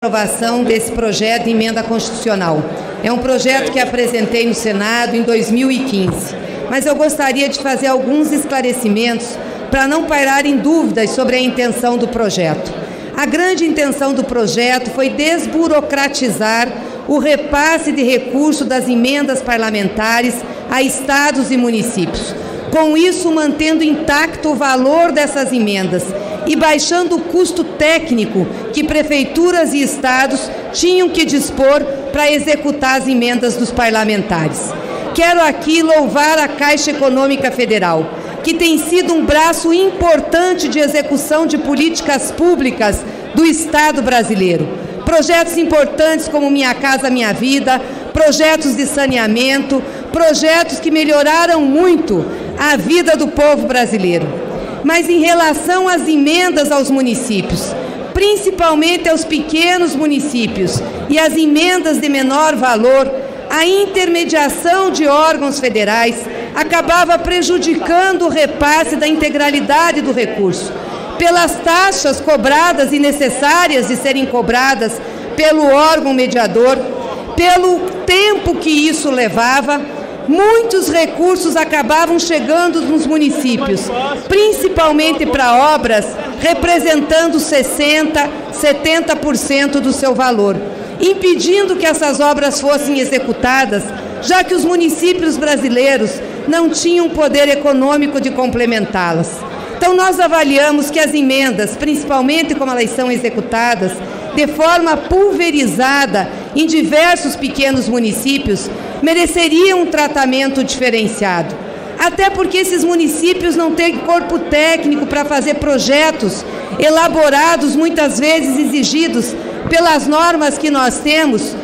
aprovação desse projeto de emenda constitucional. É um projeto que apresentei no Senado em 2015, mas eu gostaria de fazer alguns esclarecimentos para não pairarem dúvidas sobre a intenção do projeto. A grande intenção do projeto foi desburocratizar o repasse de recursos das emendas parlamentares a estados e municípios. Com isso, mantendo intacto o valor dessas emendas e baixando o custo técnico que prefeituras e estados tinham que dispor para executar as emendas dos parlamentares. Quero aqui louvar a Caixa Econômica Federal, que tem sido um braço importante de execução de políticas públicas do Estado brasileiro. Projetos importantes como Minha Casa Minha Vida, projetos de saneamento, projetos que melhoraram muito a vida do povo brasileiro. Mas em relação às emendas aos municípios, principalmente aos pequenos municípios e às emendas de menor valor, a intermediação de órgãos federais acabava prejudicando o repasse da integralidade do recurso. Pelas taxas cobradas e necessárias de serem cobradas pelo órgão mediador, pelo tempo que isso levava, muitos recursos acabavam chegando nos municípios, principalmente para obras representando 60%, 70% do seu valor, impedindo que essas obras fossem executadas, já que os municípios brasileiros não tinham poder econômico de complementá-las. Então, nós avaliamos que as emendas, principalmente como elas são executadas, de forma pulverizada em diversos pequenos municípios, mereceriam um tratamento diferenciado. Até porque esses municípios não têm corpo técnico para fazer projetos elaborados, muitas vezes exigidos pelas normas que nós temos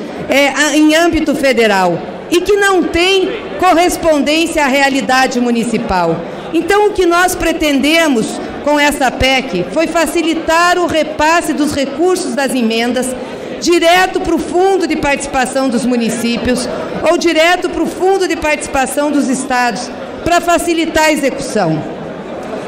em âmbito federal e que não tem correspondência à realidade municipal. Então, o que nós pretendemos com essa PEC foi facilitar o repasse dos recursos das emendas direto para o Fundo de Participação dos municípios ou direto para o Fundo de Participação dos estados, para facilitar a execução.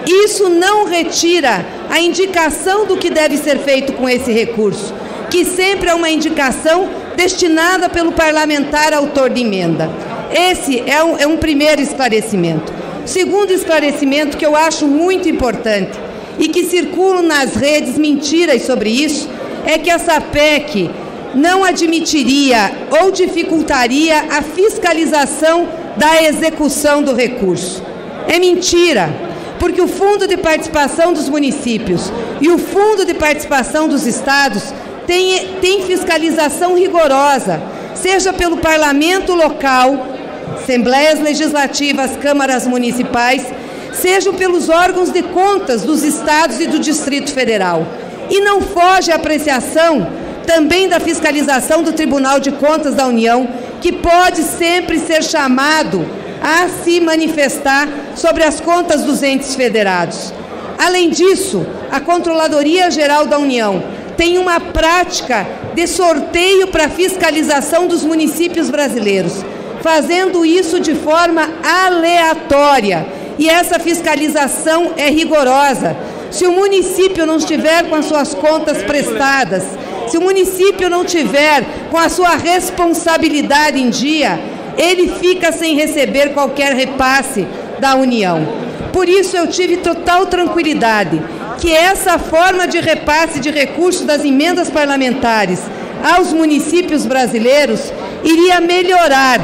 Isso não retira a indicação do que deve ser feito com esse recurso, que sempre é uma indicação destinada pelo parlamentar autor de emenda. Esse é um primeiro esclarecimento. Segundo esclarecimento que eu acho muito importante e que circulam nas redes mentiras sobre isso, é que essa PEC não admitiria ou dificultaria a fiscalização da execução do recurso. É mentira, porque o Fundo de Participação dos municípios e o Fundo de Participação dos estados tem fiscalização rigorosa, seja pelo parlamento local, assembleias legislativas, câmaras municipais, sejam pelos órgãos de contas dos estados e do Distrito Federal. E não foge a apreciação também da fiscalização do Tribunal de Contas da União, que pode sempre ser chamado a se manifestar sobre as contas dos entes federados. Além disso, a Controladoria Geral da União tem uma prática de sorteio para fiscalização dos municípios brasileiros, fazendo isso de forma aleatória, e essa fiscalização é rigorosa. Se o município não estiver com as suas contas prestadas, se o município não tiver com a sua responsabilidade em dia, ele fica sem receber qualquer repasse da União. Por isso eu tive total tranquilidade que essa forma de repasse de recursos das emendas parlamentares aos municípios brasileiros iria melhorar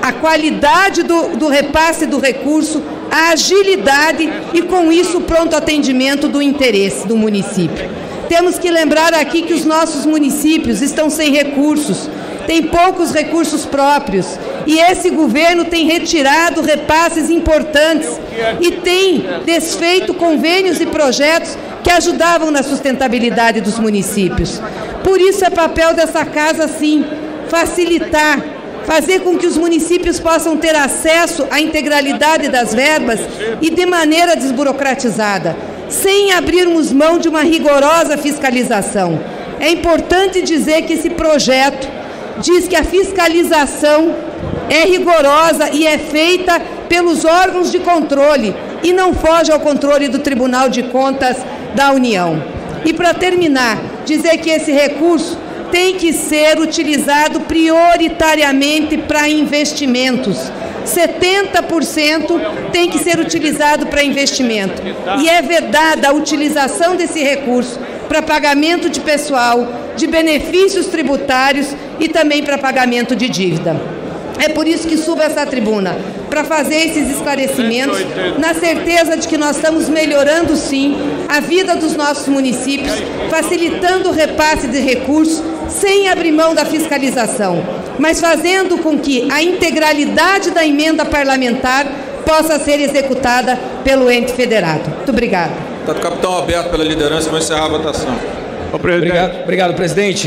a qualidade do repasse do recurso, a agilidade e, com isso, o pronto atendimento do interesse do município. Temos que lembrar aqui que os nossos municípios estão sem recursos, têm poucos recursos próprios, e esse governo tem retirado repasses importantes e tem desfeito convênios e projetos que ajudavam na sustentabilidade dos municípios. Por isso é papel dessa casa, sim, facilitar, fazer com que os municípios possam ter acesso à integralidade das verbas e de maneira desburocratizada, sem abrirmos mão de uma rigorosa fiscalização. É importante dizer que esse projeto diz que a fiscalização é rigorosa e é feita pelos órgãos de controle e não foge ao controle do Tribunal de Contas da União. E para terminar, dizer que esse recurso tem que ser utilizado prioritariamente para investimentos. 70% tem que ser utilizado para investimento. E é vedada a utilização desse recurso para pagamento de pessoal, de benefícios tributários e também para pagamento de dívida. É por isso que subo essa tribuna, para fazer esses esclarecimentos, na certeza de que nós estamos melhorando, sim, a vida dos nossos municípios, facilitando o repasse de recursos, sem abrir mão da fiscalização, mas fazendo com que a integralidade da emenda parlamentar possa ser executada pelo ente federado. Muito obrigada. Deputado Capitão, aberto pela liderança, vou encerrar a votação. Obrigado, presidente.